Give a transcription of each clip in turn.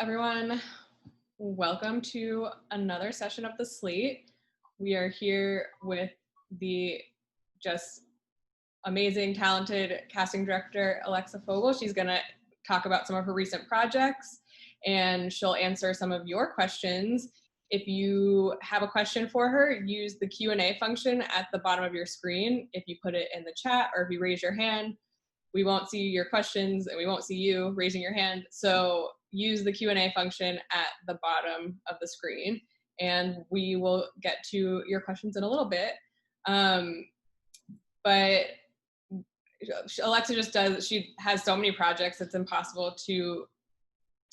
everyone. Welcome to another session of The Slate. We are here with the just amazing, talented casting director, Alexa Fogel. She's going to talk about some of her recent projects, and she'll answer some of your questions. If you have a question for her, use the Q&A function at the bottom of your screen. If you put it in the chat or if you raise your hand, we won't see your questions and we won't see you raising your hand. So use the Q&A function at the bottom of the screen and we will get to your questions in a little bit. But Alexa she has so many projects, it's impossible to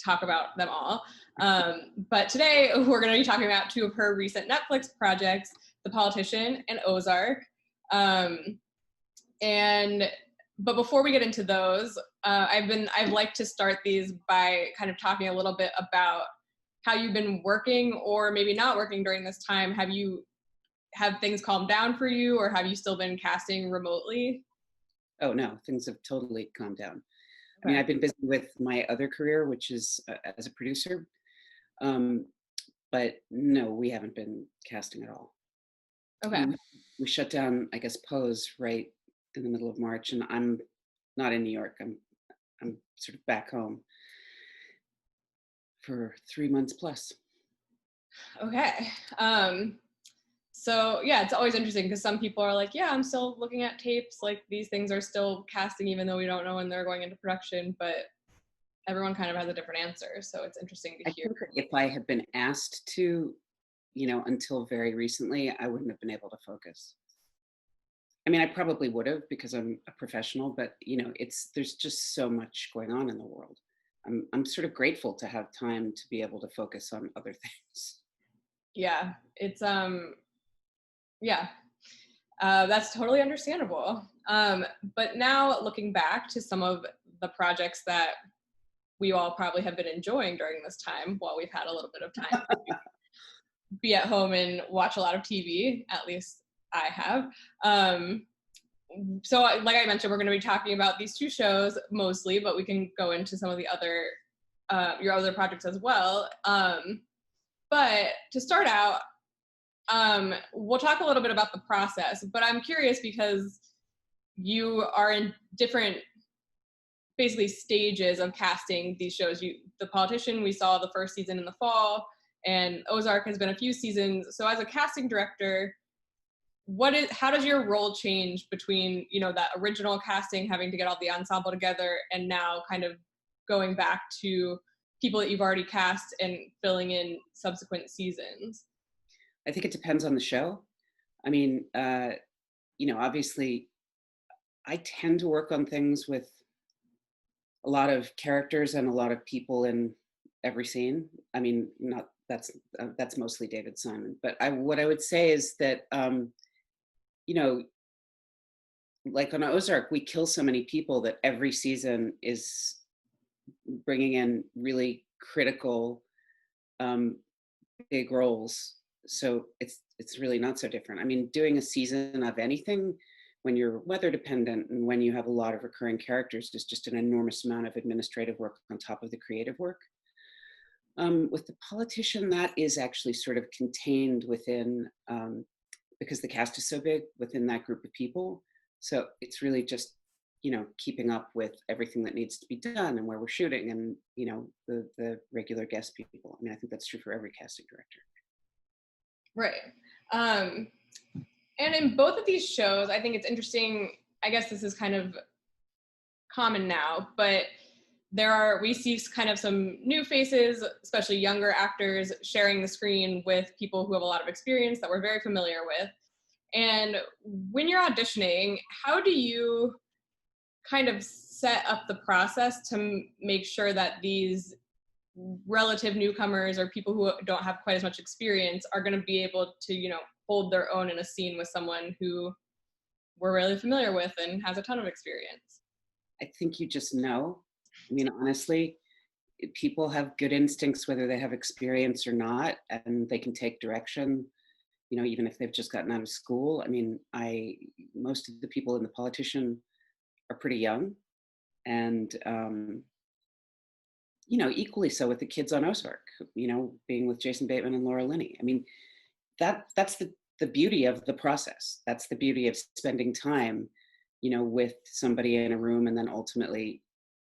talk about them all. But today we're going to be talking about two of her recent Netflix projects, The Politician and Ozark. But before we get into those, I've liked to start these by kind of talking a little bit about how you've been working or maybe not working during this time. Have things calmed down for you, or have you still been casting remotely? Oh no, things have totally calmed down. Okay. I mean, I've been busy with my other career, which is as a producer. But no, we haven't been casting at all. Okay. We shut down, I guess, Pose right in the middle of March, and I'm not in New York. I'm sort of back home for 3 months plus. Okay. So yeah, it's always interesting because some people are like, yeah, I'm still looking at tapes. Like these things are still casting, even though we don't know when they're going into production, but everyone kind of has a different answer. So it's interesting to hear. I think if I had been asked to, until very recently, I wouldn't have been able to focus. I mean, I probably would have because I'm a professional, but there's just so much going on in the world. I'm sort of grateful to have time to be able to focus on other things. Yeah, it's that's totally understandable. But now looking back to some of the projects that we all probably have been enjoying during this time while we've had a little bit of time to be at home and watch a lot of TV, at least I have. So like I mentioned, we're going to be talking about these two shows mostly, but we can go into some of the other, your other projects as well. But to start out, we'll talk a little bit about the process, but I'm curious because you are in different basically stages of casting these shows. The Politician, we saw the first season in the fall, and Ozark has been a few seasons. So as a casting director, how does your role change between, that original casting, having to get all the ensemble together, and now kind of going back to people that you've already cast and filling in subsequent seasons? I think it depends on the show. I mean, obviously I tend to work on things with a lot of characters and a lot of people in every scene. I mean, that's mostly David Simon, but what I would say is that, like on Ozark, we kill so many people that every season is bringing in really critical, big roles. So it's really not so different. I mean, doing a season of anything when you're weather dependent and when you have a lot of recurring characters is just an enormous amount of administrative work on top of the creative work. With The Politician, that is actually sort of contained within, because the cast is so big, within that group of people. So it's really just, keeping up with everything that needs to be done and where we're shooting and, the regular guest people. I mean, I think that's true for every casting director. Right. And in both of these shows, I think it's interesting, I guess this is kind of common now, but we see kind of some new faces, especially younger actors, sharing the screen with people who have a lot of experience that we're very familiar with. And when you're auditioning, how do you kind of set up the process to make sure that these relative newcomers or people who don't have quite as much experience are going to be able to, hold their own in a scene with someone who we're really familiar with and has a ton of experience? I think you just know. I mean, honestly, people have good instincts whether they have experience or not, and they can take direction, even if they've just gotten out of school. I mean, most of the people in The Politician are pretty young, and equally so with the kids on Ozark, being with Jason Bateman and Laura Linney. I mean, that's the beauty of the process. That's the beauty of spending time, with somebody in a room, and then ultimately,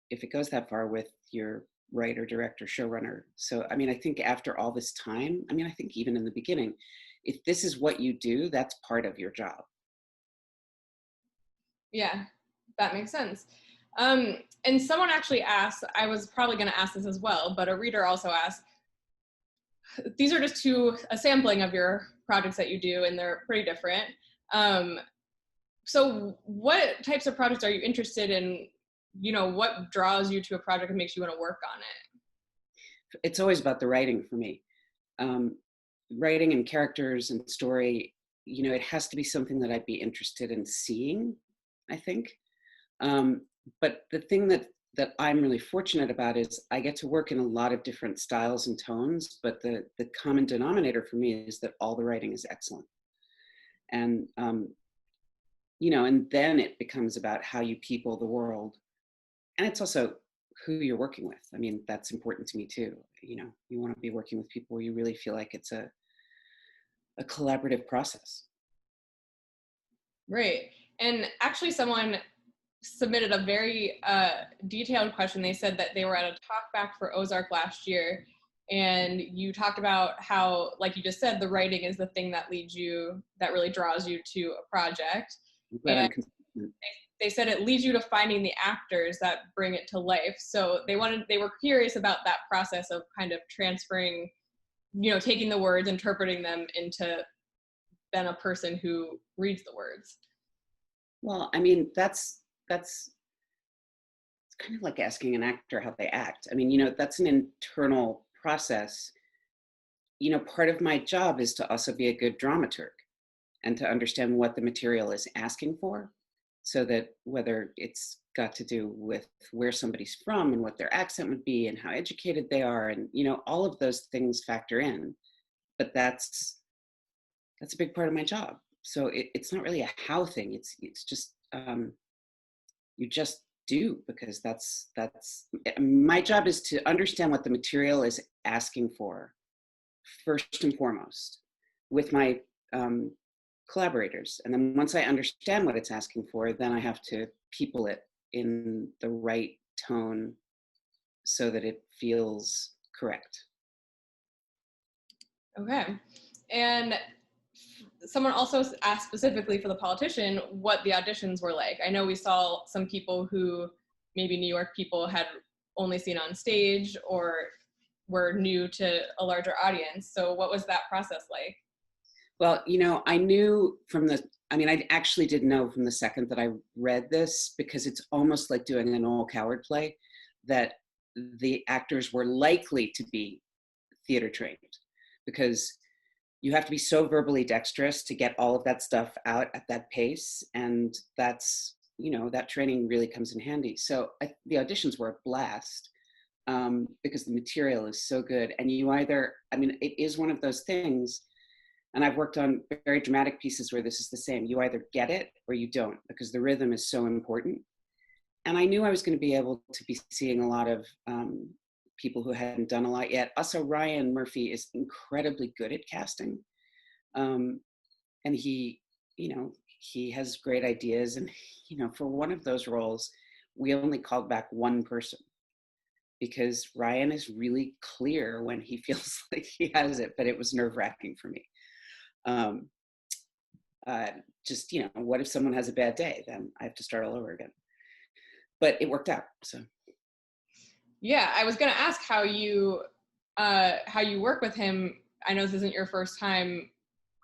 if it goes that far, with your writer, director, showrunner. So, I mean, I think after all this time, I think even in the beginning, if this is what you do, that's part of your job. Yeah, that makes sense. And someone actually asked, I was probably going to ask this as well, but a reader also asked, these are just a sampling of your projects that you do, and they're pretty different. So what types of projects are you interested in? What draws you to a project and makes you want to work on it? It's always about the writing for me. Writing and characters and story, it has to be something that I'd be interested in seeing, I think. But the thing that I'm really fortunate about is I get to work in a lot of different styles and tones, but the common denominator for me is that all the writing is excellent. And, and then it becomes about how you people the world. And it's also who you're working with. I mean, that's important to me too. You want to be working with people where you really feel like it's a collaborative process. Right. And actually someone submitted a very detailed question. They said that they were at a talkback for Ozark last year, and you talked about how, like you just said, the writing is the thing that really draws you to a project. And they said it leads you to finding the actors that bring it to life. So they were curious about that process of kind of transferring, taking the words, interpreting them into then a person who reads the words. Well, I mean, it's kind of like asking an actor how they act. I mean, that's an internal process. Part of my job is to also be a good dramaturg and to understand what the material is asking for, so that whether it's got to do with where somebody's from and what their accent would be and how educated they are, and all of those things factor in. But that's a big part of my job. So it's not really a how thing. It's just you just do, because that's my job is to understand what the material is asking for first and foremost with my collaborators. And then once I understand what it's asking for, then I have to people it in the right tone so that it feels correct. Okay. And someone also asked specifically for The Politician what the auditions were like. I know we saw some people who maybe New York people had only seen on stage or were new to a larger audience. So what was that process like? Well, I knew I actually did know from the second that I read this, because it's almost like doing an Noel Coward play, that the actors were likely to be theater trained, because you have to be so verbally dexterous to get all of that stuff out at that pace. And that's, that training really comes in handy. So the auditions were a blast, because the material is so good. And it is one of those things, and I've worked on very dramatic pieces where this is the same. You either get it or you don't, because the rhythm is so important. And I knew I was going to be able to be seeing a lot of people who hadn't done a lot yet. Also, Ryan Murphy is incredibly good at casting. And he has great ideas. And, for one of those roles, we only called back one person, because Ryan is really clear when he feels like he has it, but it was nerve-wracking for me. What if someone has a bad day? Then I have to start all over again. But it worked out, so. Yeah, I was going to ask how you work with him. I know this isn't your first time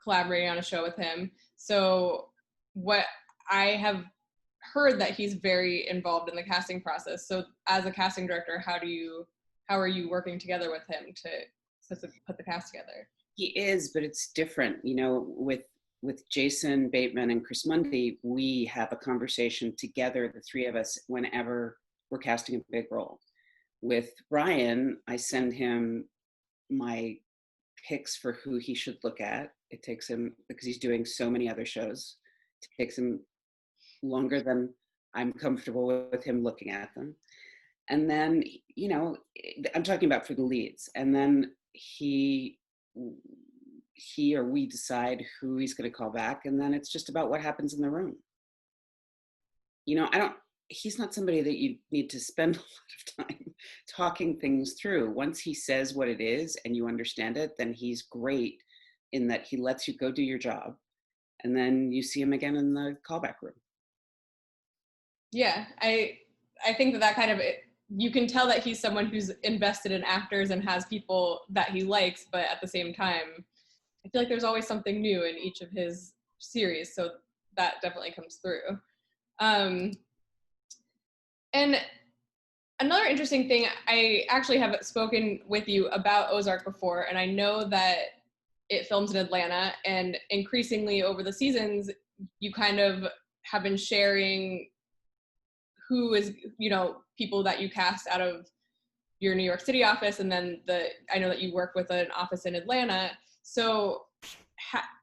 collaborating on a show with him. So what I have heard that he's very involved in the casting process. So as a casting director, how are you working together with him to put the cast together? He is, but it's different. With Jason Bateman and Chris Mundy, we have a conversation together, the three of us, whenever we're casting a big role. With Ryan, I send him my picks for who he should look at. It takes him, because he's doing so many other shows, it takes him longer than I'm comfortable with him looking at them. And then, you know, I'm talking about for the leads. And then he or we decide who he's going to call back. And then it's just about what happens in the room. You know, he's not somebody that you need to spend a lot of time talking things through. Once he says what it is and you understand it, then he's great in that he lets you go do your job. And then you see him again in the callback room. Yeah, I think that kind of, you can tell that he's someone who's invested in actors and has people that he likes, but at the same time, I feel like there's always something new in each of his series, so that definitely comes through. And another interesting thing, I actually have spoken with you about Ozark before, and I know that it films in Atlanta, and increasingly over the seasons, you kind of have been sharing who is, you know, people that you cast out of your New York City office, and then I know that you work with an office in Atlanta. So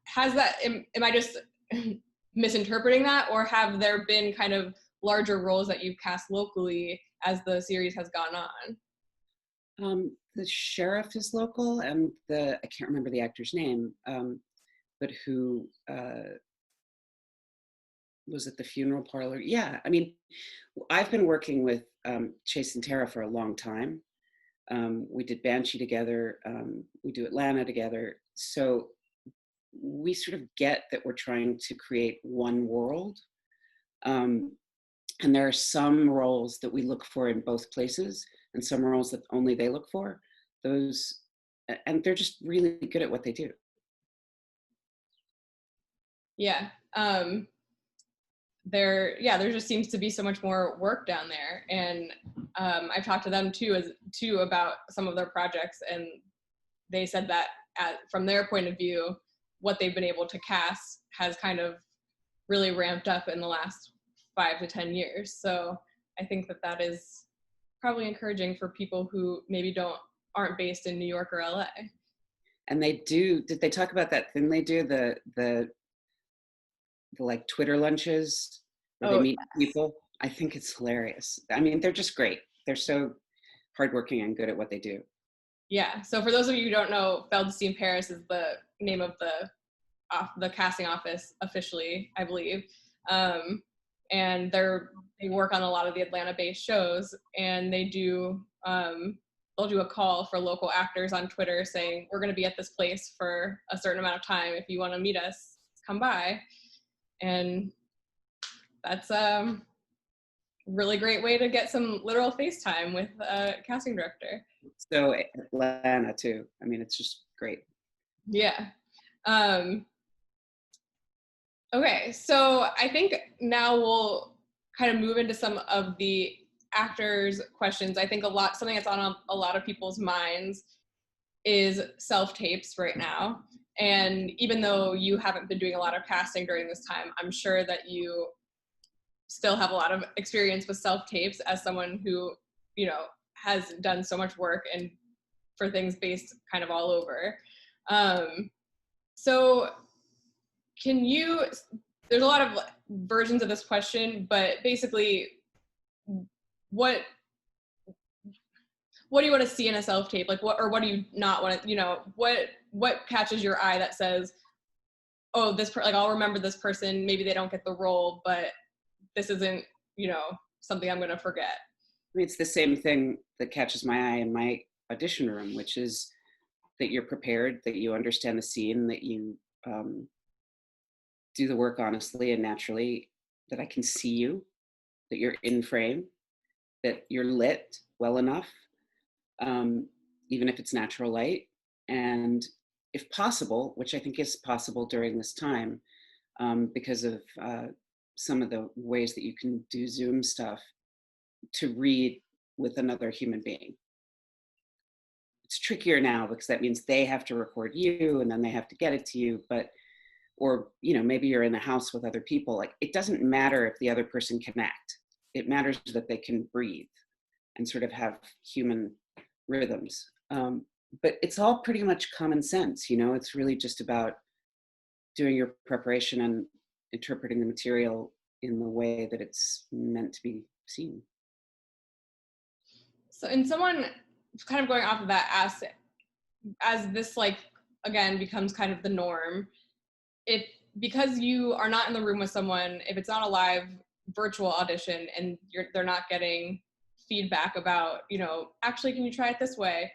has that, am I just misinterpreting that, or have there been kind of larger roles that you've cast locally as the series has gone on? The sheriff is local, and I can't remember the actor's name, but who was at the funeral parlor. Yeah, I mean, I've been working with Chase and Tara for a long time. We did Banshee together. We do Atlanta together. So we sort of get that we're trying to create one world. And there are some roles that we look for in both places, and some roles that only they look for. And they're just really good at what they do. Yeah. There just seems to be so much more work down there, and I've talked to them too about some of their projects, and they said that from their point of view, what they've been able to cast has kind of really ramped up in the last 5 to 10 years. So I think that is probably encouraging for people who maybe aren't based in New York or LA. And did they talk about that thing they do, the like Twitter lunches where they meet people? I think it's hilarious. I mean, they're just great. They're so hardworking and good at what they do. Yeah. So for those of you who don't know, Feldstein Paris is the name of the casting office officially, I believe. And they work on a lot of the Atlanta-based shows, and they'll do a call for local actors on Twitter saying, we're going to be at this place for a certain amount of time. If you want to meet us, come by. And that's a really great way to get some literal FaceTime with a casting director. So Atlanta too. I mean, it's just great. Yeah. Okay, so I think now we'll kind of move into some of the actors' questions. I think something that's on a lot of people's minds is self-tapes right now. And even though you haven't been doing a lot of casting during this time, I'm sure that you still have a lot of experience with self-tapes as someone who, you know, has done so much work and for things based kind of all over. So there's a lot of versions of this question, but basically what do you want to see in a self-tape? Like what do you not want to, you know, what catches your eye that says, oh, like I'll remember this person, maybe they don't get the role, but this isn't, you know, something I'm going to forget. I mean, it's the same thing that catches my eye in my audition room, which is that you're prepared, that you understand the scene, that you do the work honestly and naturally, that I can see you, that you're in frame, that you're lit well enough, even if it's natural light. And if possible, which I think is possible during this time, because of some of the ways that you can do Zoom stuff, to read with another human being. It's trickier now because that means they have to record you and then they have to get it to you, or, you know, maybe you're in the house with other people. Like, it doesn't matter if the other person can act. It matters that they can breathe and sort of have human rhythms. But it's all pretty much common sense, you know. It's really just about doing your preparation and interpreting the material in the way that it's meant to be seen. So, and someone kind of going off of that, as this, like, again, becomes kind of the norm, if, because you are not in the room with someone, if it's not a live virtual audition and they're not getting feedback about, you know, actually, can you try it this way?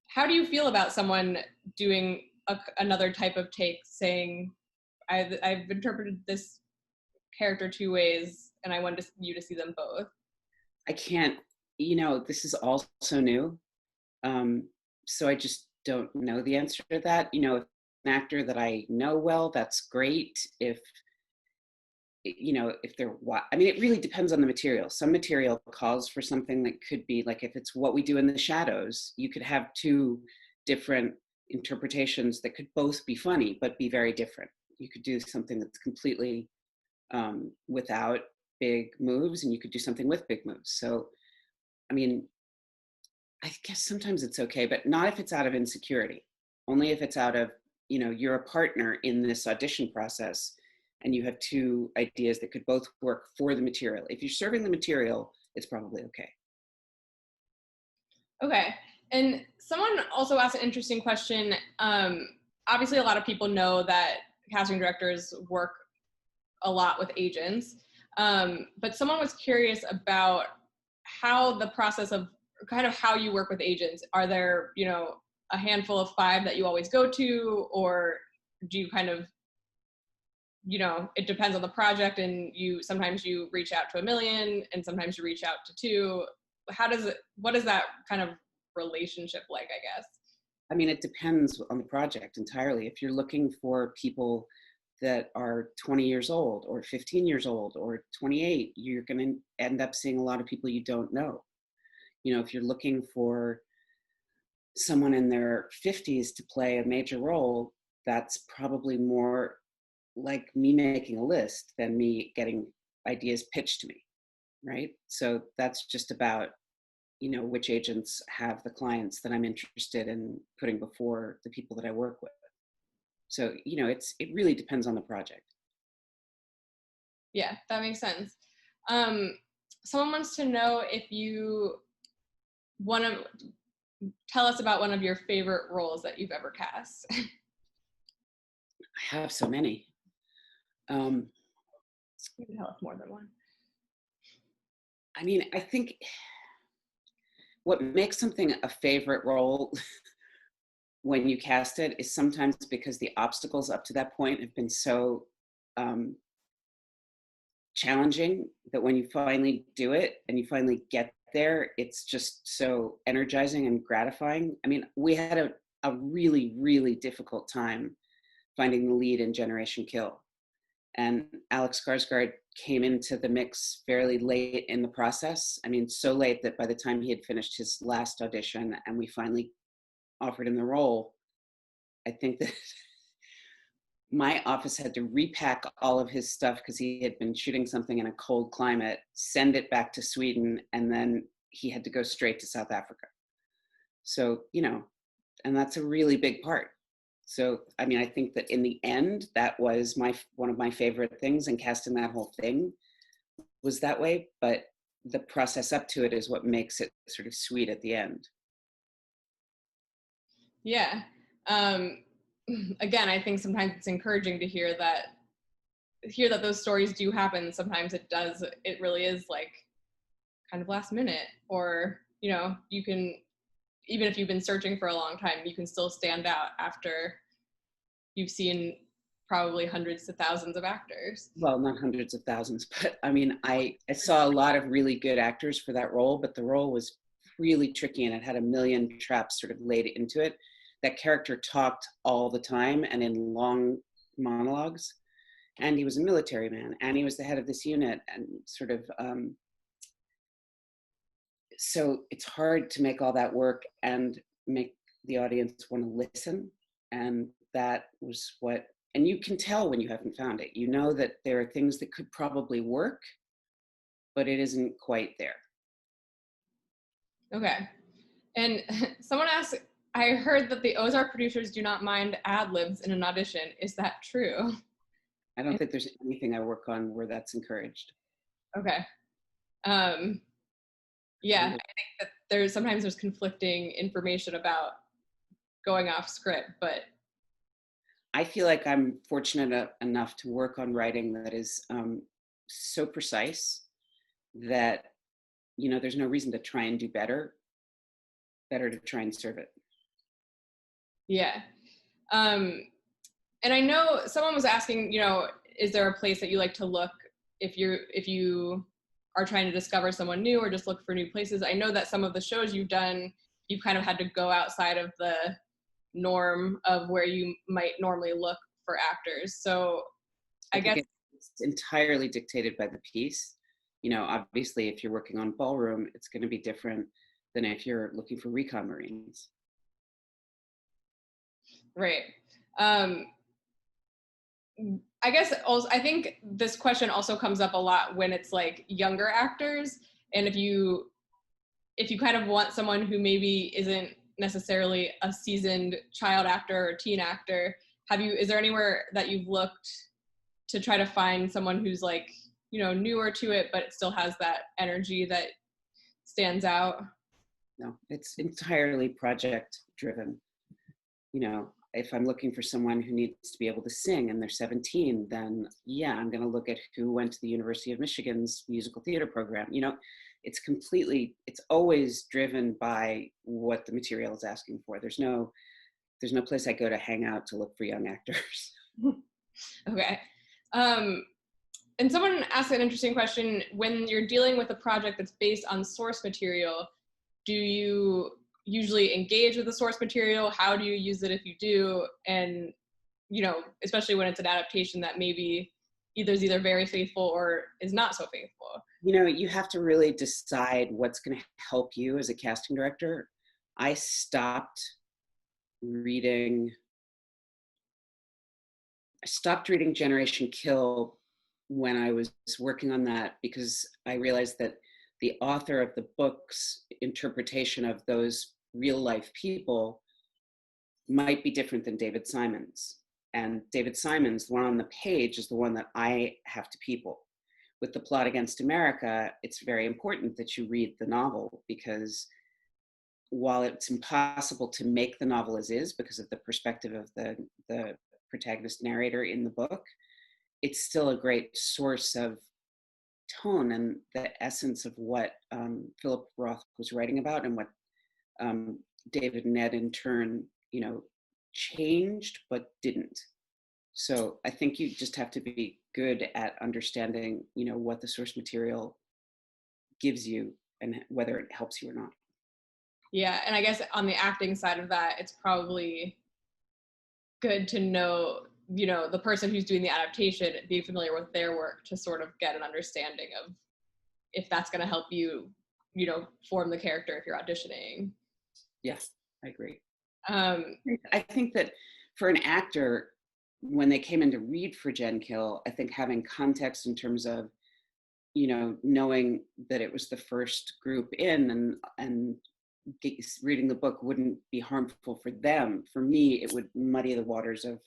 How do you feel about someone doing another type of take, saying, I've interpreted this character 2 ways and I want you to see them both? I can't, you know, this is all so new. So I just don't know the answer to that. You know, if an actor that I know well, that's great. If, you know, if they're, I mean, it really depends on the material. Some material calls for something that could be like, if it's What We Do in the Shadows, you could have 2 different interpretations that could both be funny, but be very different. You could do something that's completely without big moves, and you could do something with big moves. So, I mean, I guess sometimes it's okay, but not if it's out of insecurity. Only if it's out of, you know, you're a partner in this audition process and you have 2 ideas that could both work for the material. If you're serving the material, it's probably okay. Okay. And someone also asked an interesting question. Obviously, a lot of people know that casting directors work a lot with agents. But someone was curious about how the process of kind of how you work with agents. Are there, you know, a handful of 5 that you always go to, or do you kind of, you know, it depends on the project and sometimes you reach out to 1 million and sometimes you reach out to 2. What is that kind of relationship like, I guess? I mean, it depends on the project entirely. If you're looking for people that are 20 years old or 15 years old or 28, you're going to end up seeing a lot of people you don't know. You know, if you're looking for someone in their 50s to play a major role, that's probably more like me making a list than me getting ideas pitched to me, right? So that's just about, you know, which agents have the clients that I'm interested in putting before the people that I work with. So, you know, it really depends on the project. Yeah, that makes sense. Someone wants to know if you want to tell us about one of your favorite roles that you've ever cast. I have so many. You can tell us more than one. I mean, I think what makes something a favorite role when you cast it is sometimes because the obstacles up to that point have been so challenging that when you finally do it and you finally get there, it's just so energizing and gratifying. I mean, we had a really, really difficult time finding the lead in Generation Kill. And Alex Skarsgård came into the mix fairly late in the process. I mean, so late that by the time he had finished his last audition and we finally offered him the role, I think that my office had to repack all of his stuff because he had been shooting something in a cold climate, send it back to Sweden, and then he had to go straight to South Africa. So, you know, and that's a really big part. So, I mean, I think that in the end, that was one of my favorite things, and casting that whole thing was that way. But the process up to it is what makes it sort of sweet at the end. Yeah. Again, I think sometimes it's encouraging to hear that those stories do happen. Sometimes it really is like kind of last minute, or, you know, you can, even if you've been searching for a long time, you can still stand out after you've seen probably hundreds to thousands of actors. Well, not hundreds of thousands, but I mean, I saw a lot of really good actors for that role, but the role was really tricky and it had a million traps sort of laid into it. That character talked all the time and in long monologues, and he was a military man and he was the head of this unit, and sort of, so it's hard to make all that work and make the audience want to listen. And that was what, and you can tell when you haven't found it. You know that there are things that could probably work, but it isn't quite there. Okay. And someone asked, I heard that the Ozark producers do not mind Adlibs in an audition. Is that true? I don't think there's anything I work on where that's encouraged. Okay. Yeah, I think that there's conflicting information about going off script, but I feel like I'm fortunate enough to work on writing that is so precise that, you know, there's no reason to try and do better to try and serve it. yeah. And I know someone was asking, you know, is there a place that you like to look if you are trying to discover someone new or just look for new places? I know that some of the shows you've done, you've kind of had to go outside of the norm of where you might normally look for actors. So I guess it's entirely dictated by the piece. You know, obviously, if you're working on ballroom, it's going to be different than if you're looking for recon Marines. Right. I guess also, I think this question also comes up a lot when it's like younger actors. And if you kind of want someone who maybe isn't necessarily a seasoned child actor or teen actor, is there anywhere that you've looked to try to find someone who's like, you know, newer to it, but it still has that energy that stands out? No, it's entirely project driven. You know, if I'm looking for someone who needs to be able to sing and they're 17, then yeah, I'm going to look at who went to the University of Michigan's musical theater program. You know, it's always driven by what the material is asking for. There's no place I go to hang out to look for young actors. Okay. And someone asked an interesting question. When you're dealing with a project that's based on source material, do you usually engage with the source material? How do you use it if you do? And, you know, especially when it's an adaptation that maybe is either very faithful or is not so faithful. You know, you have to really decide what's going to help you as a casting director. I stopped reading Generation Kill when I was working on that, because I realized that the author of the book's interpretation of those real life people might be different than David Simon's. And David Simon's, the one on the page, is the one that I have to people. With The Plot Against America, it's very important that you read the novel, because while it's impossible to make the novel as is because of the perspective of the protagonist narrator in the book, it's still a great source of tone and the essence of what Philip Roth was writing about, and what David and Ned in turn, you know, changed but didn't. So I think you just have to be good at understanding, you know, what the source material gives you and whether it helps you or not. Yeah, and I guess on the acting side of that, it's probably good to know, you know, the person who's doing the adaptation, be familiar with their work to sort of get an understanding of if that's going to help you, you know, form the character if you're auditioning. Yes, I agree. I think that for an actor, when they came in to read for Gen Kill, I think having context in terms of, you know, knowing that it was the first group in and reading the book wouldn't be harmful for them. For me, it would muddy the waters of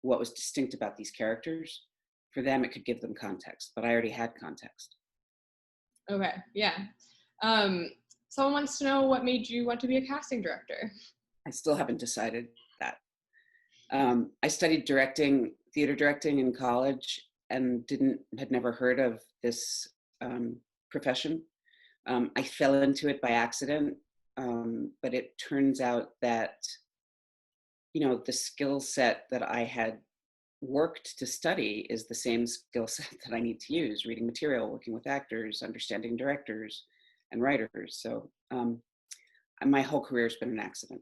what was distinct about these characters. For them, it could give them context, but I already had context. Okay, yeah. Someone wants to know what made you want to be a casting director. I still haven't decided that. I studied theater directing in college, and had never heard of this profession. I fell into it by accident, but it turns out that, you know, the skill set that I had worked to study is the same skill set that I need to use: reading material, working with actors, understanding directors and writers. So my whole career has been an accident.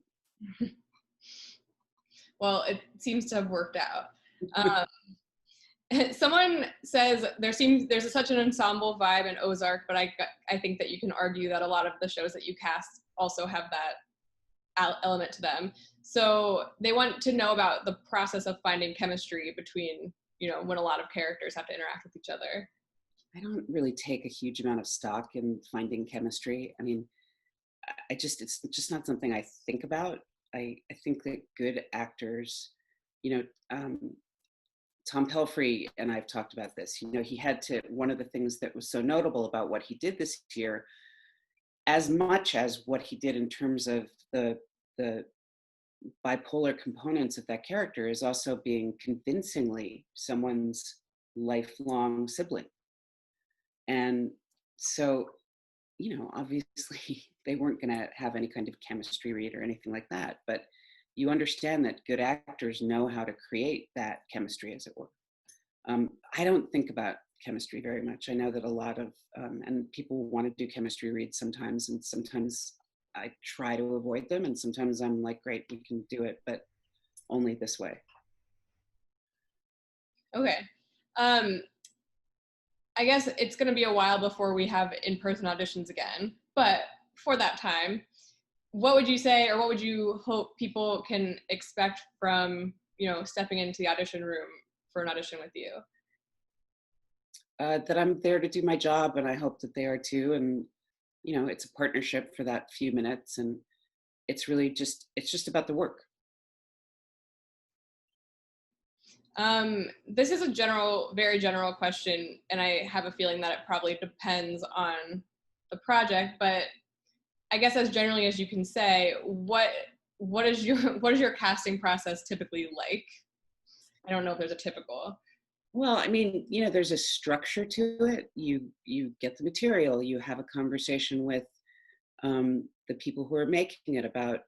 Well, it seems to have worked out. Someone says there's such an ensemble vibe in Ozark, but I think that you can argue that a lot of the shows that you cast also have that element to them. So they want to know about the process of finding chemistry between, you know, when a lot of characters have to interact with each other. I don't really take a huge amount of stock in finding chemistry. I mean, it's just not something I think about. I think that good actors, you know, Tom Pelfrey and I've talked about this, you know, one of the things that was so notable about what he did this year, as much as what he did in terms of the bipolar components of that character is also being convincingly someone's lifelong sibling. And so, obviously they weren't going to have any kind of chemistry read or anything like that, but you understand that good actors know how to create that chemistry, as it were. I don't think about chemistry very much. I know that a lot of, and people want to do chemistry reads sometimes, and sometimes I try to avoid them, and sometimes I'm like, great, we can do it, but only this way. Okay. I guess it's going to be a while before we have in-person auditions again, but for that time, what would you say, or what would you hope people can expect from, stepping into the audition room for an audition with you? That I'm there to do my job, and I hope that they are too. And, it's a partnership for that few minutes, and it's really it's just about the work. This is a very general question, and I have a feeling that it probably depends on the project, but I guess as generally as you can say, what is your casting process typically like? I don't know if there's a typical. Well, I mean, there's a structure to it. You get the material, you have a conversation with the people who are making it about,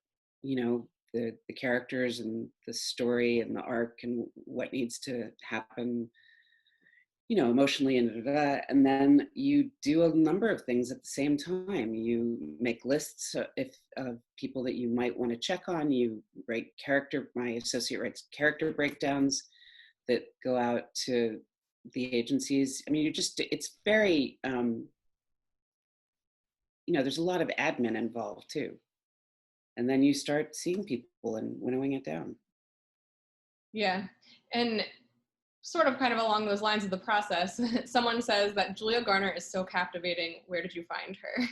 the characters and the story and the arc and what needs to happen, emotionally, and then you do a number of things at the same time. You make lists of people that you might want to check on. You write my associate writes character breakdowns that go out to the agencies. I mean, it's very, there's a lot of admin involved too. And then you start seeing people and winnowing it down. Yeah. And sort of kind of along those lines of the process, someone says that Julia Garner is so captivating. Where did you find her?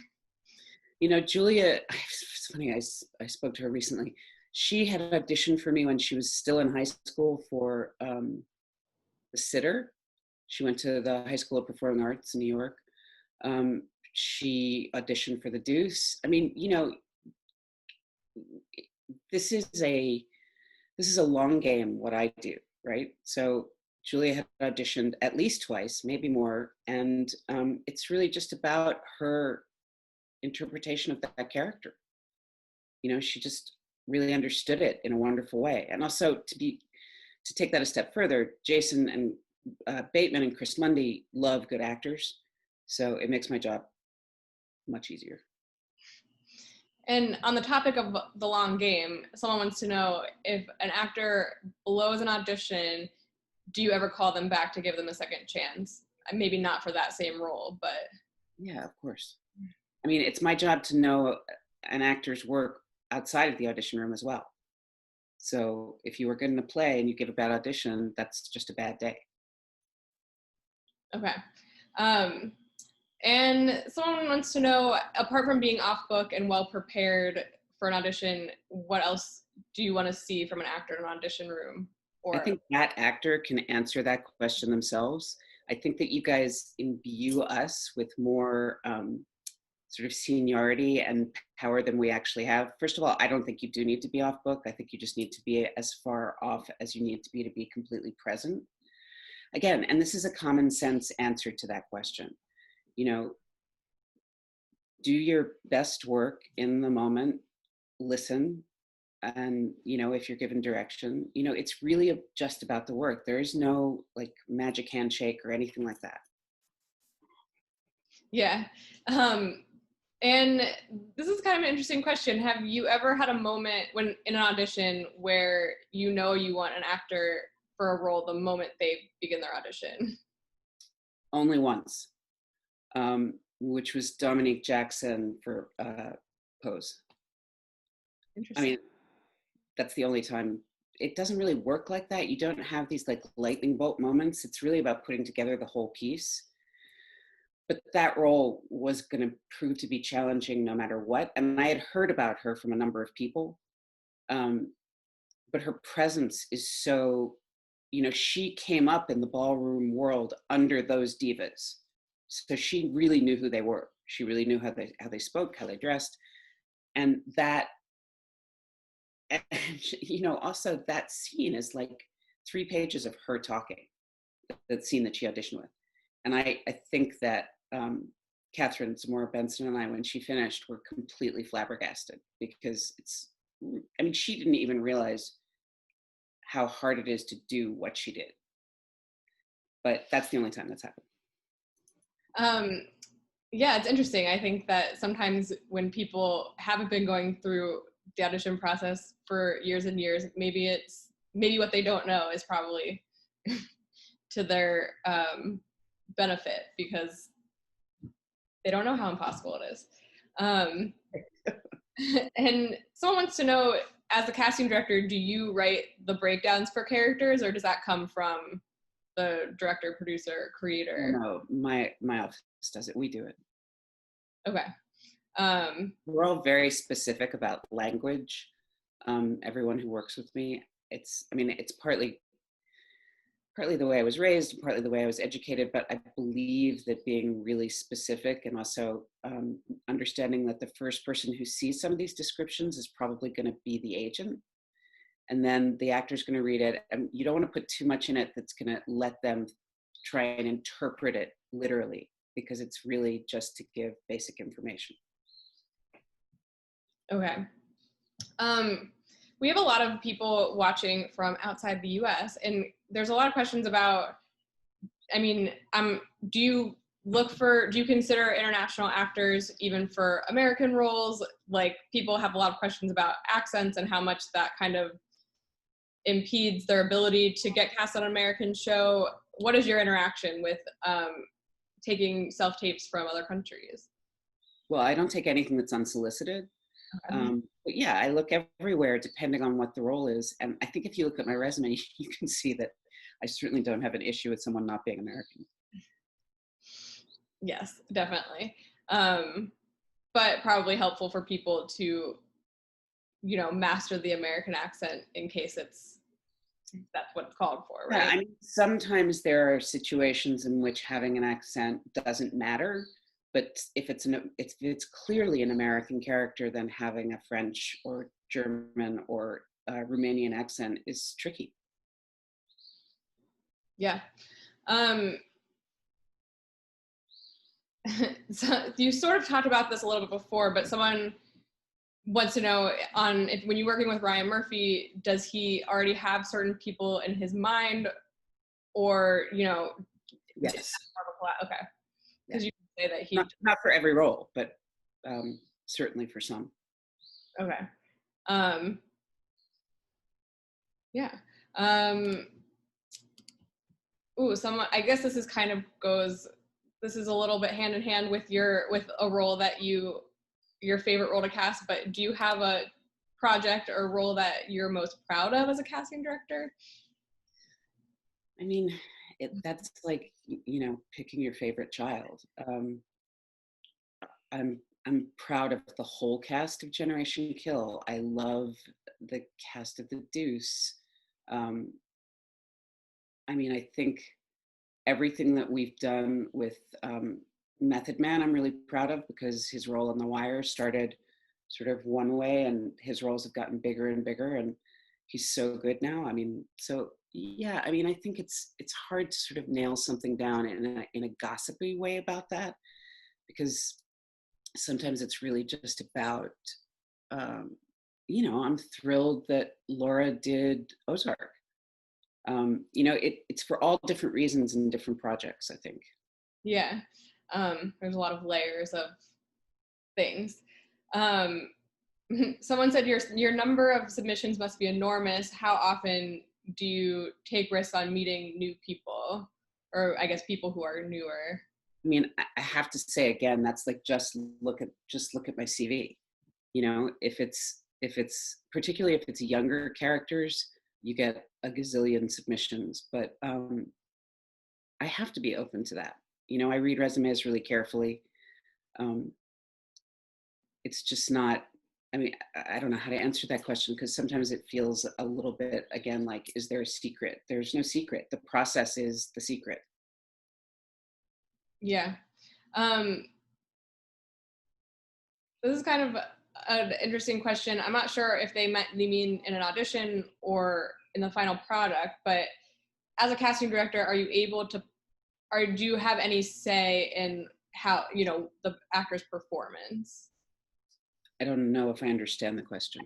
Julia, it's funny, I spoke to her recently. She had auditioned for me when she was still in high school for The Sitter. She went to the High School of Performing Arts in New York. She auditioned for The Deuce. I mean, this is a long game, what I do, right? So Julia had auditioned at least twice, maybe more, and it's really just about her interpretation of that character. She just really understood it in a wonderful way. And also to take that a step further, Jason and Bateman and Chris Mundy love good actors, so it makes my job much easier. And on the topic of the long game, someone wants to know, if an actor blows an audition, do you ever call them back to give them a second chance? Maybe not for that same role, but. Yeah, of course. I mean, it's my job to know an actor's work outside of the audition room as well. So if you were good in a play and you give a bad audition, that's just a bad day. Okay. And someone wants to know, apart from being off book and well prepared for an audition, what else do you want to see from an actor in an audition room? I think that actor can answer that question themselves. I think that you guys imbue us with more sort of seniority and power than we actually have. First of all, I don't think you do need to be off book. I think you just need to be as far off as you need to be completely present. Again, and this is a common sense answer to that question. Do your best work in the moment, listen, and if you're given direction, it's really just about the work. There is no like magic handshake or anything like that. Yeah. And this is kind of an interesting question. Have you ever had a moment when in an audition where you want an actor for a role the moment they begin their audition? Only once, which was Dominique Jackson for Pose. Interesting. I mean, that's the only time. It doesn't really work like that. You don't have these like lightning bolt moments. It's really about putting together the whole piece. But that role was going to prove to be challenging no matter what. And I had heard about her from a number of people. But her presence is so, she came up in the ballroom world under those divas. So she really knew who they were. She really knew how they spoke, how they dressed, and that, and, you know, also that scene is like 3 pages of her talking. That scene that she auditioned with, and I think that Catherine Zamora Benson and I, when she finished, were completely flabbergasted because it's. I mean, she didn't even realize how hard it is to do what she did. But that's the only time that's happened. Yeah, it's interesting. I think that sometimes when people haven't been going through the audition process for years and years, maybe what they don't know is probably to their benefit, because they don't know how impossible it is. And someone wants to know, as a casting director, do you write the breakdowns for characters, or does that come from the director, producer, creator? No, my office does it. We do it. Okay. We're all very specific about language. Everyone who works with me, it's partly the way I was raised, partly the way I was educated, but I believe that being really specific, and also understanding that the first person who sees some of these descriptions is probably going to be the agent. And then the actor's going to read it, and you don't want to put too much in it that's going to let them try and interpret it literally, because it's really just to give basic information. Okay. We have a lot of people watching from outside the US, and there's a lot of questions about, I mean, do you consider international actors even for American roles? Like, people have a lot of questions about accents and how much that kind of impedes their ability to get cast on an American show. What is your interaction with taking self-tapes from other countries? Well, I don't take anything that's unsolicited. Okay. But yeah, I look everywhere depending on what the role is. And I think if you look at my resume, you can see that I certainly don't have an issue with someone not being American. Yes, definitely. But probably helpful for people to, you know, master the American accent in case that's what it's called for, right? Yeah, I mean, sometimes there are situations in which having an accent doesn't matter. But if it's clearly an American character, then having a French or German or Romanian accent is tricky. Yeah. So you sort of talked about this a little bit before, but someone wants to know when you're working with Ryan Murphy, does he already have certain people in his mind, or, you know? Yes. Okay. Because you can say that he not for every role, but certainly for some. Okay. Yeah. I guess this is a little bit hand in hand with a role that your favorite role to cast, but do you have a project or role that you're most proud of as a casting director? I mean, that's like, you know, picking your favorite child. I'm proud of the whole cast of Generation Kill. I love the cast of The Deuce. I mean, I think everything that we've done with Method Man, I'm really proud of, because his role on The Wire started sort of one way, and his roles have gotten bigger and bigger, and he's so good now. I mean, so yeah, I mean, I think it's hard to sort of nail something down in a gossipy way about that, because sometimes it's really just about, you know, I'm thrilled that Laura did Ozark. You know, it's for all different reasons and different projects, I think. Yeah. There's a lot of layers of things. Someone said your number of submissions must be enormous. How often do you take risks on meeting new people, or I guess people who are newer? I mean, I have to say again, that's like, just look at my CV. You know, if it's particularly if it's younger characters, you get a gazillion submissions, but I have to be open to that. You know, I read resumes really carefully. It's just not, I mean, I don't know how to answer that question, because sometimes it feels a little bit, again, like, is there a secret? There's no secret. The process is the secret. Yeah. This is kind of an interesting question. I'm not sure if they mean in an audition or in the final product, but as a casting director, are you able to, or do you have any say in how, the actor's performance? I don't know if I understand the question.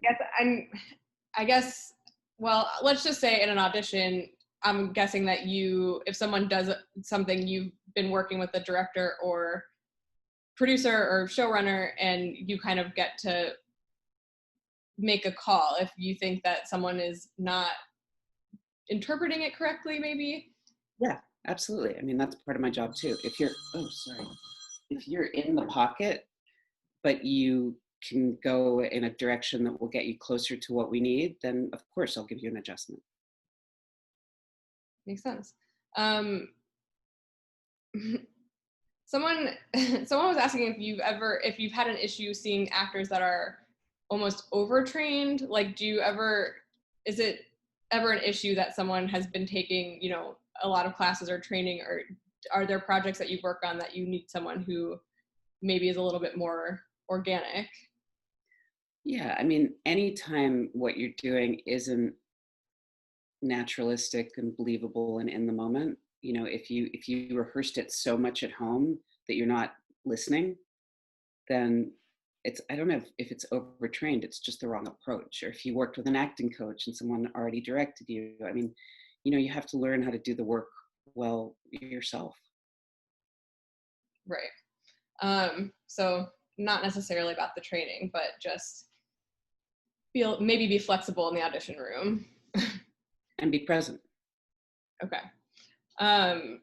I guess, well, let's just say in an audition, I'm guessing that if someone does something, you've been working with the director or producer or showrunner, and you kind of get to make a call if you think that someone is not interpreting it correctly, maybe. Yeah, absolutely. I mean, that's part of my job too. If you're in the pocket, but you can go in a direction that will get you closer to what we need, then of course I'll give you an adjustment. Makes sense. Someone was asking if you've had an issue seeing actors that are almost overtrained. Like, is it ever an issue that someone has been taking, a lot of classes or training, or are there projects that you work on that you need someone who maybe is a little bit more organic? Yeah, I mean, anytime what you're doing isn't naturalistic and believable and in the moment, if you rehearsed it so much at home that you're not listening, then I don't know if it's overtrained, it's just the wrong approach. Or if you worked with an acting coach and someone already directed you, I mean, you have to learn how to do the work well yourself. Right. So not necessarily about the training, but just maybe be flexible in the audition room. And be present. Okay. And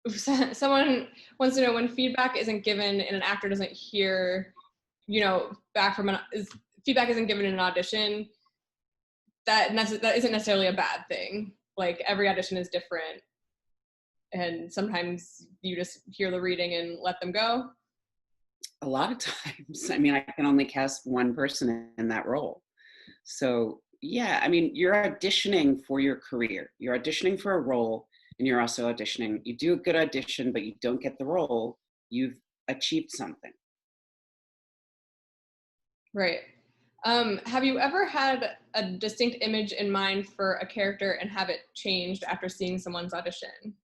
someone wants to know, when feedback isn't given and an actor doesn't hear, back from feedback isn't given in an audition, that isn't necessarily a bad thing. Like, every audition is different, and sometimes you just hear the reading and let them go. A lot of times, I mean, I can only cast one person in that role. So yeah, I mean, you're auditioning for your career. You're auditioning for a role, and you're also auditioning. You do a good audition, but you don't get the role, you've achieved something. Right. Have you ever had a distinct image in mind for a character and have it changed after seeing someone's audition?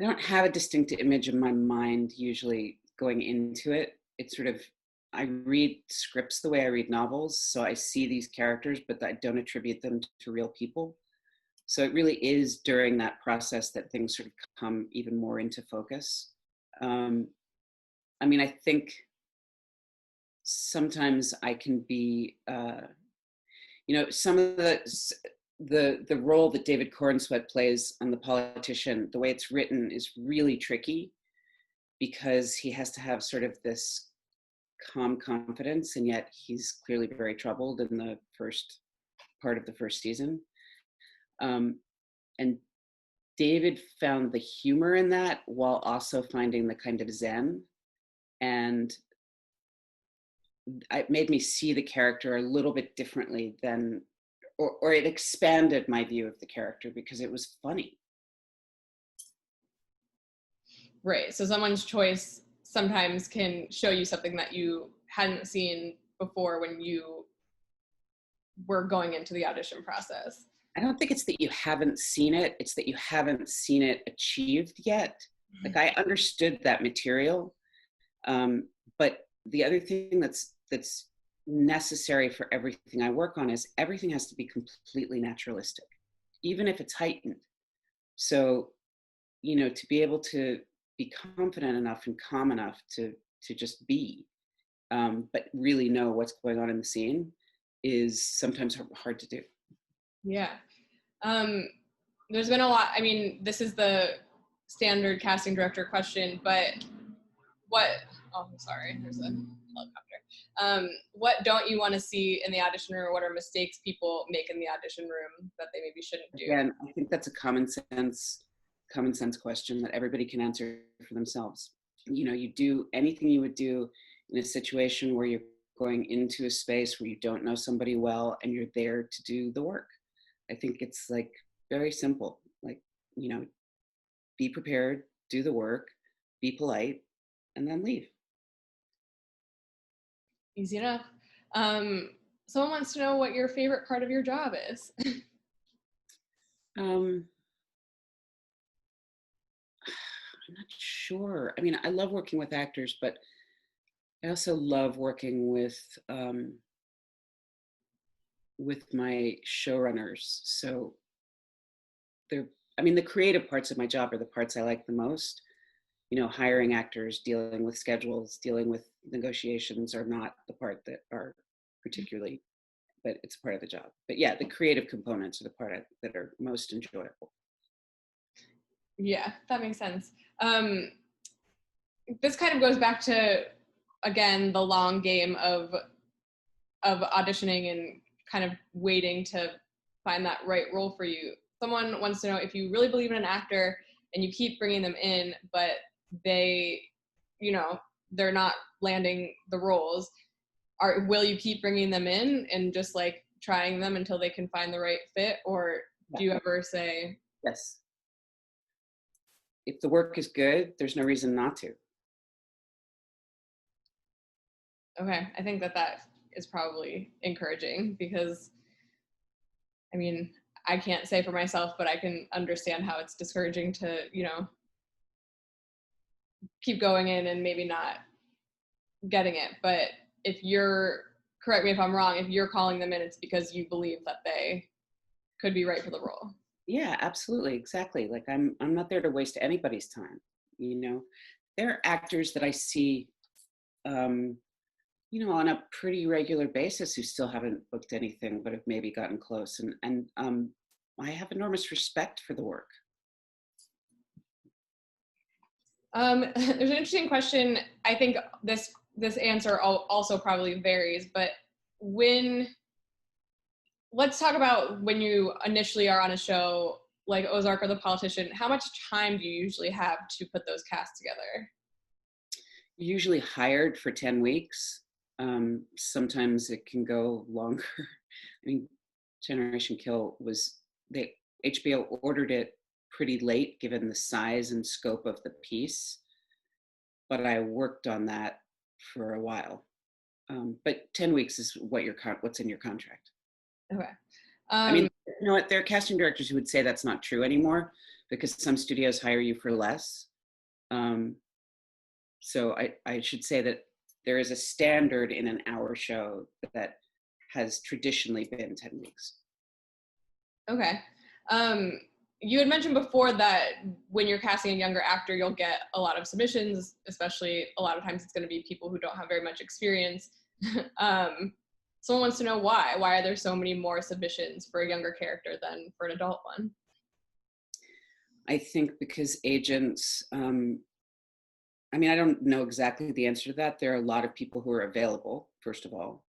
I don't have a distinct image in my mind usually going into it. It's sort of, I read scripts the way I read novels, so I see these characters, but I don't attribute them to real people. So it really is during that process that things sort of come even more into focus. I mean, I think sometimes I can be, some of the role that David Cornsweet plays on the politician, the way it's written is really tricky because he has to have sort of this calm confidence, and yet he's clearly very troubled in the first part of the first season. And David found the humor in that while also finding the kind of zen, and it made me see the character a little bit differently than, or it expanded my view of the character because it was funny. Right. So someone's choice sometimes can show you something that you hadn't seen before when you were going into the audition process. I don't think it's that you haven't seen it, it's that you haven't seen it achieved yet. Like, I understood that material, but the other thing that's necessary for everything I work on is everything has to be completely naturalistic, even if it's heightened. So, to be able to be confident enough and calm enough to just be, but really know what's going on in the scene is sometimes hard to do. Yeah. There's been a lot, I mean, this is the standard casting director question, but I'm sorry, there's a helicopter. What don't you want to see in the audition room, or what are mistakes people make in the audition room that they maybe shouldn't do? Again, I think that's a common sense question that everybody can answer for themselves. You do anything you would do in a situation where you're going into a space where you don't know somebody well and you're there to do the work. I think it's like very simple. Like, be prepared, do the work, be polite, and then leave. Easy enough. Someone wants to know what your favorite part of your job is. I'm not sure. I mean, I love working with actors, but I also love working with my showrunners. So the creative parts of my job are the parts I like the most. Hiring actors, dealing with schedules, dealing with negotiations are not the part that are particularly, but it's part of the job. But yeah, the creative components are the part that are most enjoyable. Yeah, that makes sense. This kind of goes back to, again, the long game of auditioning and kind of waiting to find that right role for you. Someone wants to know if you really believe in an actor and you keep bringing them in, but they're not landing the roles. Will you keep bringing them in and just like trying them until they can find the right fit? Or do you ever say, yes, if the work is good, there's no reason not to. Okay, I think that is probably encouraging, because I mean, I can't say for myself, but I can understand how it's discouraging to, keep going in and maybe not getting it. But correct me if I'm wrong, if you're calling them in, it's because you believe that they could be right for the role. Yeah, absolutely. Exactly. Like I'm not there to waste anybody's time. There are actors that I see, on a pretty regular basis who still haven't booked anything, but have maybe gotten close. And I have enormous respect for the work. There's an interesting question. I think this answer also probably varies, but let's talk about when you initially are on a show like Ozark or The Politician, how much time do you usually have to put those casts together? Usually hired for 10 weeks. Sometimes it can go longer. I mean, Generation Kill HBO ordered it pretty late given the size and scope of the piece, but I worked on that for a while. But 10 weeks is what's in your contract. Okay. I mean, you know what? There are casting directors who would say that's not true anymore because some studios hire you for less. So I should say that there is a standard in an hour show that has traditionally been 10 weeks. Okay. You had mentioned before that when you're casting a younger actor, you'll get a lot of submissions, especially a lot of times it's going to be people who don't have very much experience. Someone wants to know why. Why are there so many more submissions for a younger character than for an adult one? I think because agents, I don't know exactly the answer to that. There are a lot of people who are available, first of all.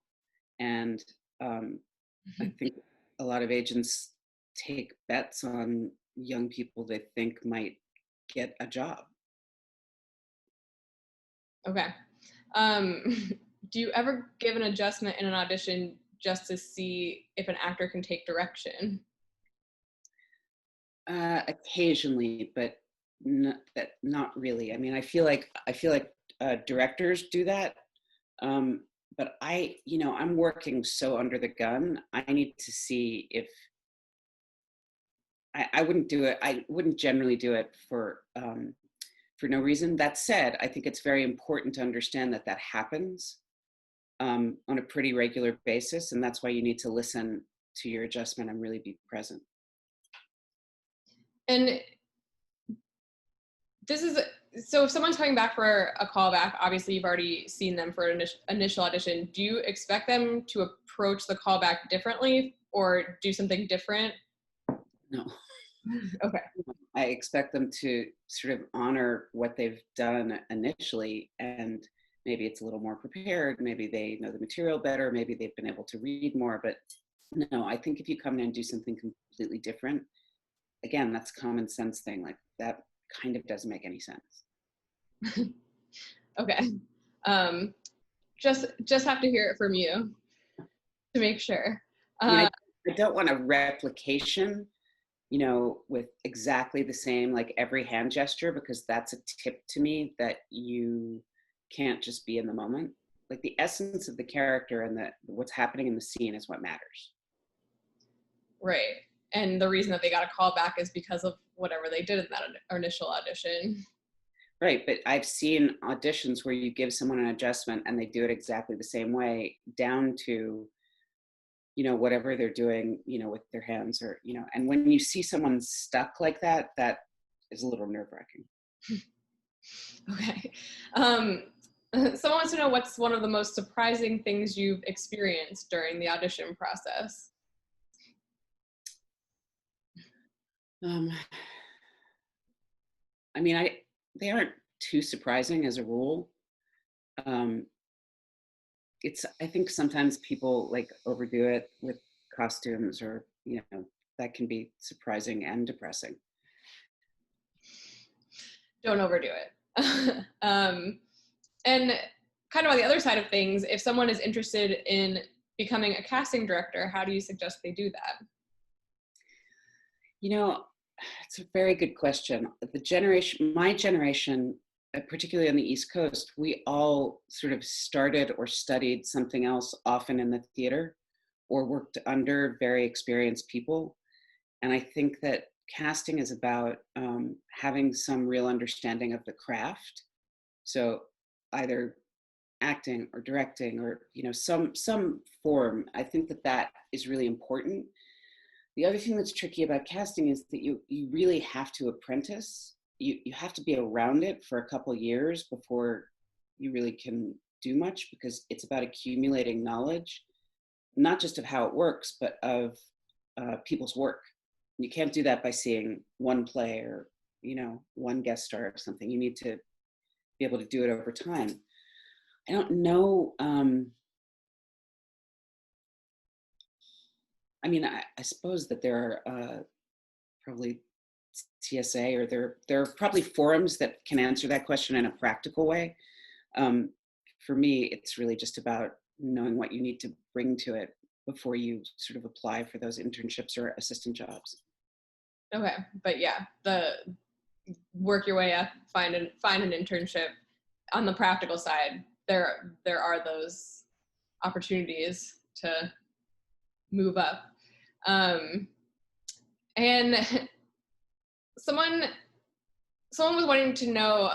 And I think a lot of agents take bets on young people they think might get a job. Okay. Do you ever give an adjustment in an audition just to see if an actor can take direction? Occasionally, but not really. I mean, I feel like directors do that. But I'm working so under the gun. I need to see if I wouldn't do it. I wouldn't generally do it for no reason. That said, I think it's very important to understand that happens on a pretty regular basis, and that's why you need to listen to your adjustment and really be present. And so if someone's coming back for a callback, obviously you've already seen them for an initial audition. Do you expect them to approach the callback differently or do something different? No. Okay. I expect them to sort of honor what they've done initially, and maybe it's a little more prepared. Maybe they know the material better. Maybe they've been able to read more. But no, I think if you come in and do something completely different, again, that's a common sense thing. Like that kind of doesn't make any sense. Okay. Just have to hear it from you to make sure. I don't want a replication with exactly the same, like every hand gesture, because that's a tip to me that you can't just be in the moment. Like the essence of the character and what's happening in the scene is what matters. Right. And the reason that they got a call back is because of whatever they did in that initial audition. Right, but I've seen auditions where you give someone an adjustment and they do it exactly the same way, down to, whatever they're doing, with their hands, or, and when you see someone stuck like that, that is a little nerve-wracking. Okay. Someone wants to know what's one of the most surprising things you've experienced during the audition process. They aren't too surprising as a rule. I think sometimes people like overdo it with costumes, or, that can be surprising and depressing. Don't overdo it. And kind of on the other side of things, if someone is interested in becoming a casting director, how do you suggest they do that? It's a very good question. My generation, particularly on the East Coast, we all sort of started or studied something else, often in the theater, or worked under very experienced people. And I think that casting is about having some real understanding of the craft. So either acting or directing, or some form. I think that is really important. The other thing that's tricky about casting is that you really have to apprentice. You have to be around it for a couple years before you really can do much, because it's about accumulating knowledge, not just of how it works, but of people's work. You can't do that by seeing one play or, one guest star or something. You need to be able to do it over time. I don't know. I suppose that there are probably TSA, or there are probably forums that can answer that question in a practical way. For me, it's really just about knowing what you need to bring to it before you sort of apply for those internships or assistant jobs. Okay, but yeah, work your way up, find an internship. On the practical side, there are those opportunities to move up. And someone was wanting to know,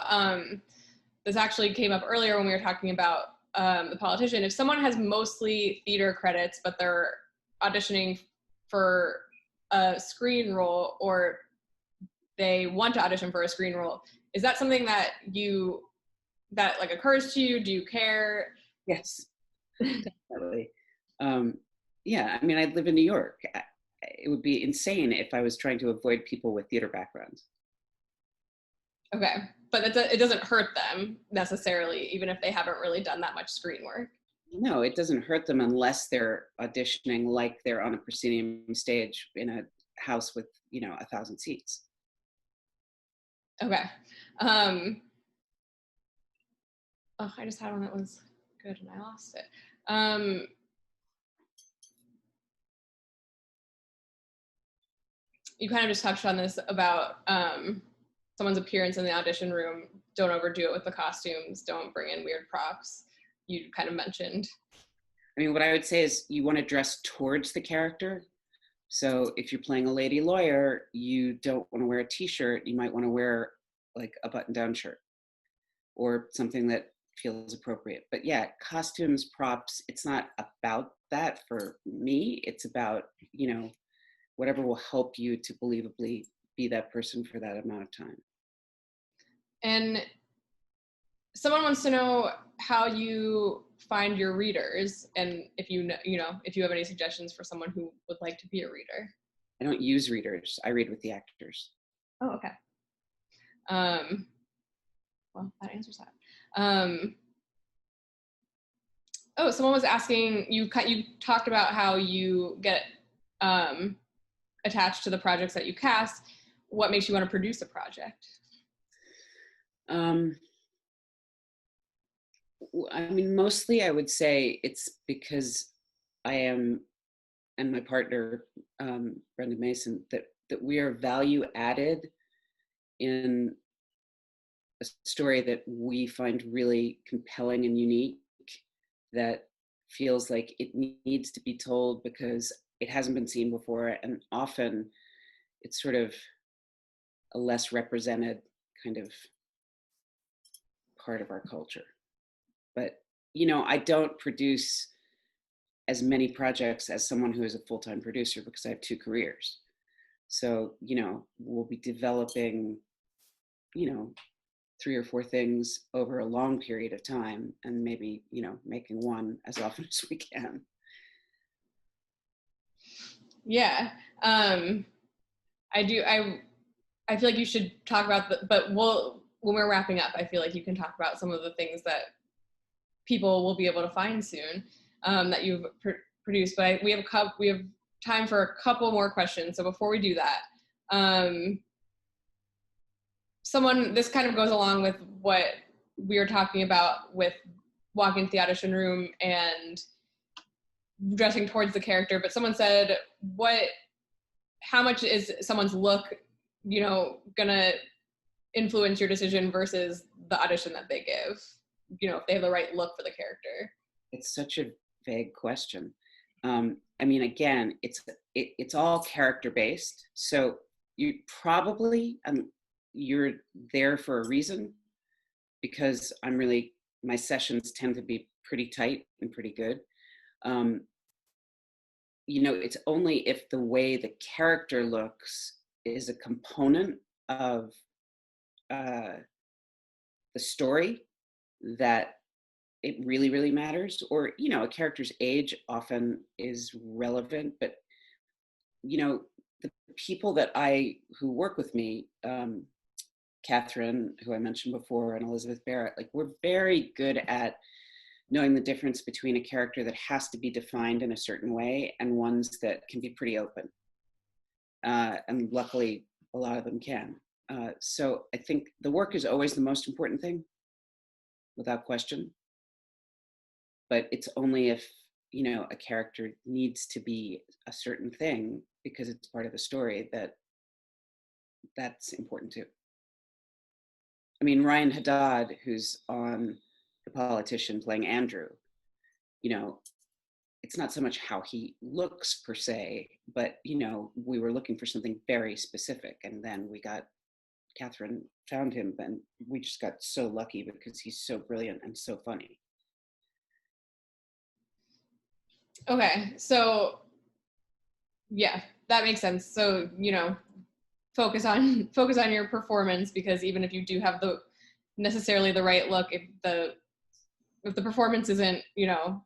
this actually came up earlier when we were talking about The Politician. If someone has mostly theater credits, but they're auditioning for a screen role, or they want to audition for a screen role, is that something that like occurs to you? Do you care? Yes, definitely. Yeah, I live in New York. It would be insane if I was trying to avoid people with theater backgrounds. Okay, but it doesn't hurt them necessarily, even if they haven't really done that much screen work. No, it doesn't hurt them unless they're auditioning like they're on a proscenium stage in a house with, 1,000 seats. Okay. I just had one that was good and I lost it. You kind of just touched on this about someone's appearance in the audition room. Don't overdo it with the costumes. Don't bring in weird props. You kind of mentioned. What I would say is you want to dress towards the character. So if you're playing a lady lawyer, you don't want to wear a t-shirt. You might want to wear like a button-down shirt or something that feels appropriate. But yeah, costumes, props, it's not about that for me. It's about, whatever will help you to believably be that person for that amount of time. And someone wants to know how you find your readers, and if if you have any suggestions for someone who would like to be a reader. I don't use readers. I read with the actors. Oh, okay. Well, that answers that. Someone was asking, you talked about how you get attached to the projects that you cast. What makes you want to produce a project? Mostly I would say it's because I am, and my partner, Brendan Mason, that that we are value added in a story that we find really compelling and unique, that feels like it needs to be told because it hasn't been seen before, and often it's sort of a less represented kind of part of our culture. But, you know, I don't produce as many projects as someone who is a full-time producer because I have 2 careers. So, you know, we'll be developing, you know, 3 or 4 things over a long period of time, and maybe, you know, making one as often as we can. Yeah. I feel like you should talk about but when we're wrapping up, I feel like you can talk about some of the things that people will be able to find soon, that you've produced. But we have time for a couple more questions. So before we do that, this kind of goes along with what we were talking about with walking into the audition room and dressing towards the character. But someone said, how much is someone's look, you know, gonna influence your decision versus the audition that they give? You know, if they have the right look for the character. It's such a vague question. I mean, again, it's all character based. So you probably, you're there for a reason, because my sessions tend to be pretty tight and pretty good. You know, it's only if the way the character looks is a component of the story that it really, really matters. Or, you know, a character's age often is relevant, but, you know, the people who work with me, Catherine, who I mentioned before, and Elizabeth Barrett, like, we're very good at knowing the difference between a character that has to be defined in a certain way and ones that can be pretty open. And luckily, a lot of them can. So I think the work is always the most important thing, without question. But it's only if, you know, a character needs to be a certain thing because it's part of the story that's important too. I mean, Ryan Haddad, who's on The Politician playing Andrew, you know, it's not so much how he looks per se, but, you know, we were looking for something very specific, and then Catherine found him, and we just got so lucky because he's so brilliant and so funny. Okay, so yeah, that makes sense. So, you know, focus on your performance, because even if you do have necessarily the right look, if the performance isn't, you know,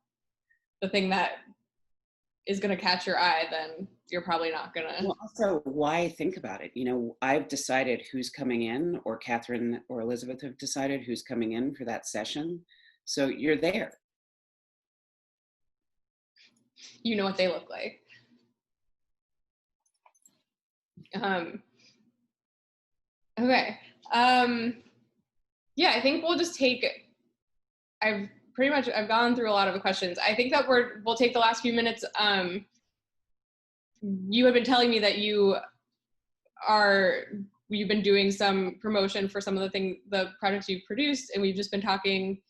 the thing that is going to catch your eye, then you're probably not going to. Well, also, why think about it? You know, I've decided who's coming in, or Catherine or Elizabeth have decided who's coming in for that session. So you're there. You know what they look like. Okay. Yeah, I think we'll just I've gone through a lot of the questions. I think that we'll take the last few minutes. You have been telling me that you've been doing some promotion for some of the projects you've produced, and we've just been talking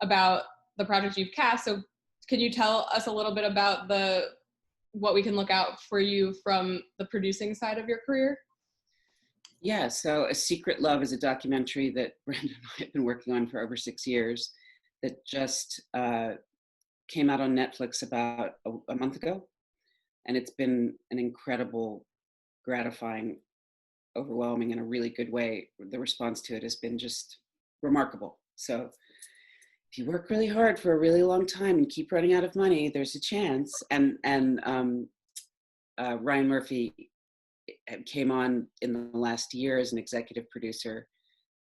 about the projects you've cast. So can you tell us a little bit about what we can look out for you from the producing side of your career? Yeah, so A Secret Love is a documentary that Brandon and I have been working on for over 6 years, that just came out on Netflix about a month ago. And it's been an incredible, gratifying, overwhelming in a really good way. The response to it has been just remarkable. So if you work really hard for a really long time and keep running out of money, there's a chance. And Ryan Murphy came on in the last year as an executive producer,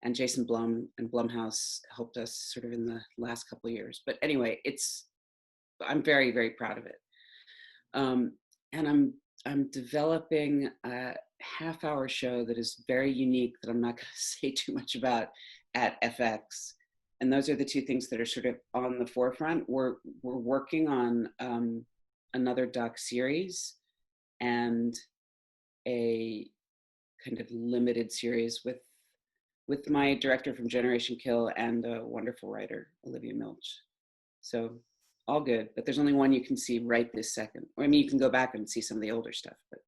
and Jason Blum and Blumhouse helped us sort of in the last couple of years. But anyway, I'm very, very proud of it. And I'm developing a half-hour show that is very unique that I'm not going to say too much about at FX. And those are the two things that are sort of on the forefront. We're working on another doc series, and a kind of limited series with my director from Generation Kill and a wonderful writer, Olivia Milch. So all good, but there's only one you can see right this second. I mean, you can go back and see some of the older stuff, but.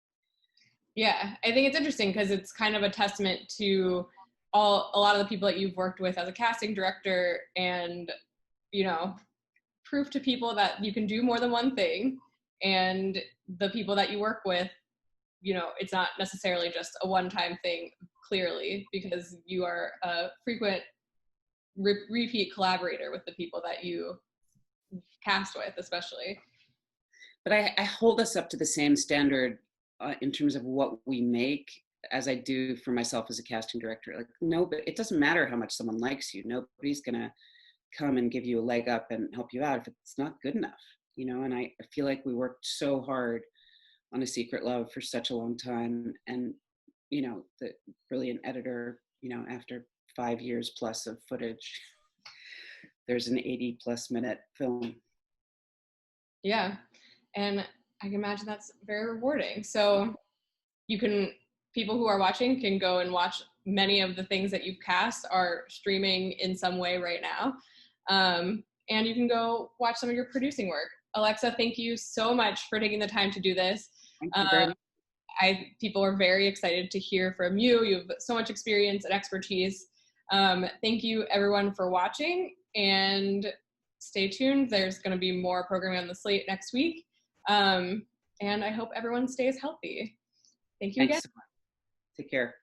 Yeah, I think it's interesting because it's kind of a testament to a lot of the people that you've worked with as a casting director, and, you know, proof to people that you can do more than one thing, and the people that you work with, you know, it's not necessarily just a one-time thing, clearly, because you are a frequent repeat collaborator with the people that you cast with, especially. But I hold us up to the same standard in terms of what we make as I do for myself as a casting director. Like, no, but it doesn't matter how much someone likes you. Nobody's gonna come and give you a leg up and help you out if it's not good enough, you know. And I feel like we worked so hard on A Secret Love for such a long time, and, you know, the brilliant editor, you know, after 5 years plus of footage, there's an 80+ minute film. Yeah, and I can imagine that's very rewarding. So people who are watching can go and watch many of the things that you've cast are streaming in some way right now. And you can go watch some of your producing work. Alexa, thank you so much for taking the time to do this. Thank you very much. People are very excited to hear from you. You have so much experience and expertise. Thank you everyone for watching, and stay tuned. There's going to be more programming on the slate next week. And I hope everyone stays healthy. Thank you again. Thanks so much. Take care.